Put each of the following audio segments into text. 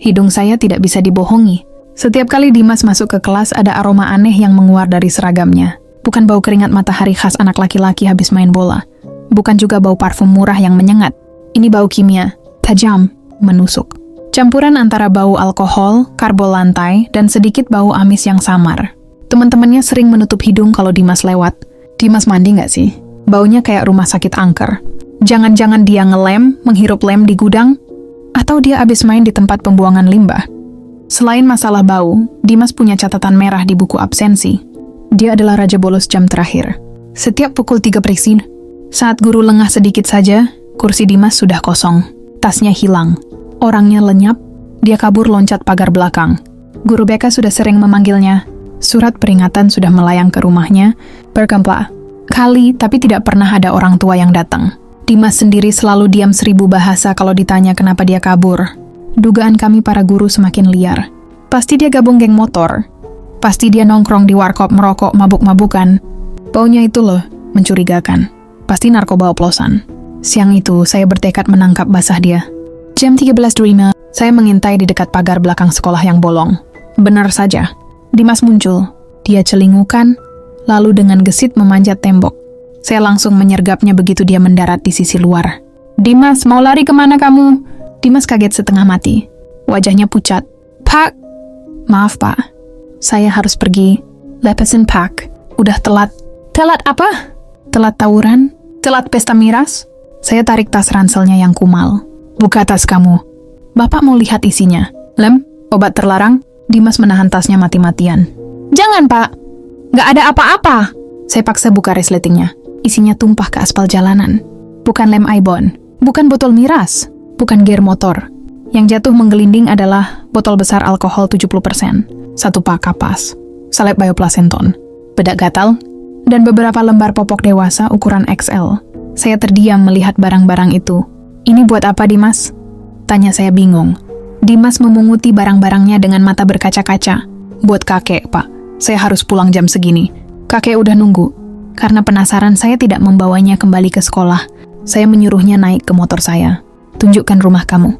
Hidung saya tidak bisa dibohongi. Setiap kali Dimas masuk ke kelas ada aroma aneh yang menguar dari seragamnya. Bukan bau keringat matahari khas anak laki-laki habis main bola. Bukan juga bau parfum murah yang menyengat. Ini bau kimia, tajam, menusuk. Campuran antara bau alkohol, karbol lantai, dan sedikit bau amis yang samar. Teman-temannya sering menutup hidung kalau Dimas lewat. Dimas mandi nggak sih? Baunya kayak rumah sakit angker. Jangan-jangan dia ngelem, menghirup lem di gudang? Atau dia abis main di tempat pembuangan limbah? Selain masalah bau, Dimas punya catatan merah di buku absensi. Dia adalah raja bolos jam terakhir. Setiap pukul 3 presin, saat guru lengah sedikit saja, kursi Dimas sudah kosong. Tasnya hilang. Orangnya lenyap, dia kabur loncat pagar belakang. Guru BK sudah sering memanggilnya. Surat peringatan sudah melayang ke rumahnya, berkempa kali, tapi tidak pernah ada orang tua yang datang. Dimas sendiri selalu diam 1000 bahasa kalau ditanya kenapa dia kabur. Dugaan kami para guru semakin liar. Pasti dia gabung geng motor. Pasti dia nongkrong di warkop merokok mabuk-mabukan. Baunya itu loh, mencurigakan. Pasti narkoba oplosan. Siang itu, saya bertekad menangkap basah dia. Jam 13.05, saya mengintai di dekat pagar belakang sekolah yang bolong. Benar saja, Dimas muncul. Dia celingukan, lalu dengan gesit memanjat tembok. Saya langsung menyergapnya begitu dia mendarat di sisi luar. Dimas, mau lari kemana kamu? Dimas kaget setengah mati. Wajahnya pucat. Pak! Maaf, Pak. Saya harus pergi. Lepasin, Pak. Udah telat. Telat apa? Telat tawuran? Telat pesta miras? Saya tarik tas ranselnya yang kumal. Buka tas kamu. Bapak mau lihat isinya. Lem, obat terlarang? Dimas menahan tasnya mati-matian. Jangan, Pak. Nggak ada apa-apa. Saya paksa buka resletingnya. Isinya tumpah ke aspal jalanan. Bukan lem Ibon. Bukan botol miras. Bukan gear motor. Yang jatuh menggelinding adalah botol besar alkohol 70%, 1 pak kapas, salep bioplacenton, bedak gatal, dan beberapa lembar popok dewasa ukuran XL. Saya terdiam melihat barang-barang itu. Ini buat apa, Dimas? Tanya saya bingung. Dimas memunguti barang-barangnya dengan mata berkaca-kaca. Buat kakek, Pak. Saya harus pulang jam segini. Kakek udah nunggu. Karena penasaran saya tidak membawanya kembali ke sekolah. Saya menyuruhnya naik ke motor saya. Tunjukkan rumah kamu.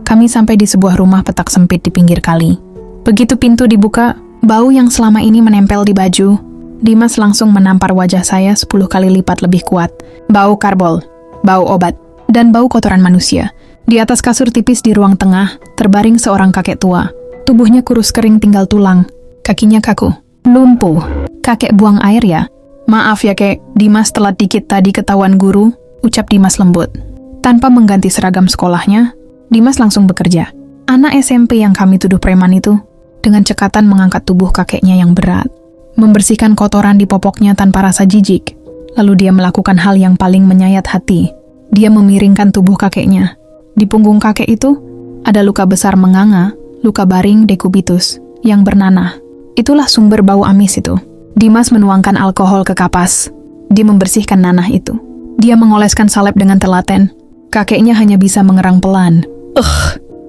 Kami sampai di sebuah rumah petak sempit di pinggir kali. Begitu pintu dibuka, bau yang selama ini menempel di baju, Dimas langsung menampar wajah saya 10 kali lipat lebih kuat. Bau karbol, bau obat, dan bau kotoran manusia. Di atas kasur tipis di ruang tengah, terbaring seorang kakek tua. Tubuhnya kurus kering tinggal tulang. Kakinya kaku, lumpuh. Kakek buang air ya? Maaf ya, Kek. Dimas telat dikit tadi ketahuan guru, ucap Dimas lembut. Tanpa mengganti seragam sekolahnya, Dimas langsung bekerja. Anak SMP yang kami tuduh preman itu, dengan cekatan mengangkat tubuh kakeknya yang berat. Membersihkan kotoran di popoknya tanpa rasa jijik. Lalu dia melakukan hal yang paling menyayat hati. Dia memiringkan tubuh kakeknya. Di punggung kakek itu, ada luka besar menganga, luka baring dekubitus, yang bernanah. Itulah sumber bau amis itu. Dimas menuangkan alkohol ke kapas. Dia membersihkan nanah itu. Dia mengoleskan salep dengan telaten. Kakeknya hanya bisa mengerang pelan.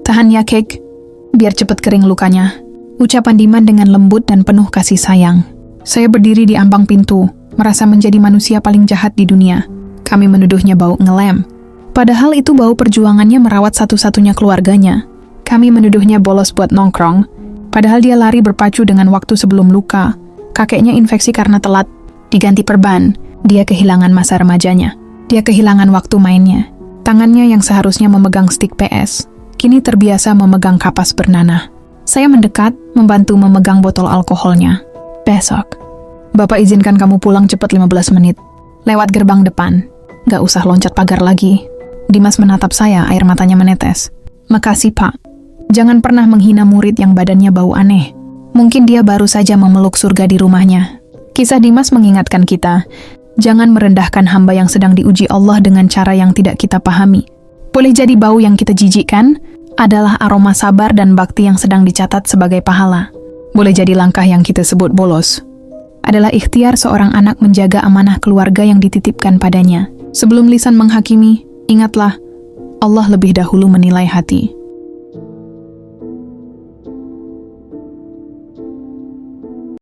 Tahan ya, Kek. Biar cepat kering lukanya. Ucapan Diman dengan lembut dan penuh kasih sayang. Saya berdiri di ambang pintu, merasa menjadi manusia paling jahat di dunia. Kami menuduhnya bau ngelem. Padahal itu bau perjuangannya merawat satu-satunya keluarganya. Kami menuduhnya bolos buat nongkrong. Padahal dia lari berpacu dengan waktu sebelum luka. Kakeknya infeksi karena telat, diganti perban. Dia kehilangan masa remajanya. Dia kehilangan waktu mainnya. Tangannya yang seharusnya memegang stik PS, kini terbiasa memegang kapas bernanah. Saya mendekat, membantu memegang botol alkoholnya. Besok, Bapak izinkan kamu pulang cepat 15 menit. Lewat gerbang depan. Gak usah loncat pagar lagi. Dimas menatap saya, air matanya menetes. Makasih, Pak. Jangan pernah menghina murid yang badannya bau aneh. Mungkin dia baru saja memeluk surga di rumahnya. Kisah Dimas mengingatkan kita, jangan merendahkan hamba yang sedang diuji Allah dengan cara yang tidak kita pahami. Boleh jadi bau yang kita jijikkan adalah aroma sabar dan bakti yang sedang dicatat sebagai pahala. Boleh jadi langkah yang kita sebut bolos adalah ikhtiar seorang anak menjaga amanah keluarga yang dititipkan padanya. Sebelum lisan menghakimi, ingatlah, Allah lebih dahulu menilai hati.